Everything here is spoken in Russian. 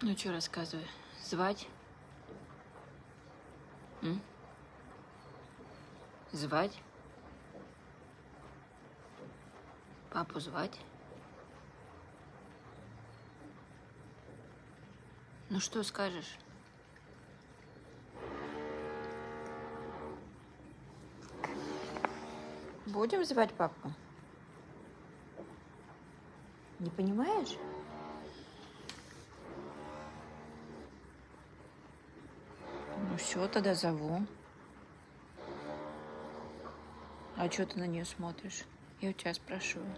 Ну, что рассказывай? Звать? М? Звать? Папу звать? Ну, что скажешь? Будем звать папу? Не понимаешь? Ну, все, тогда зову. А что ты на нее смотришь? Я у тебя спрашиваю.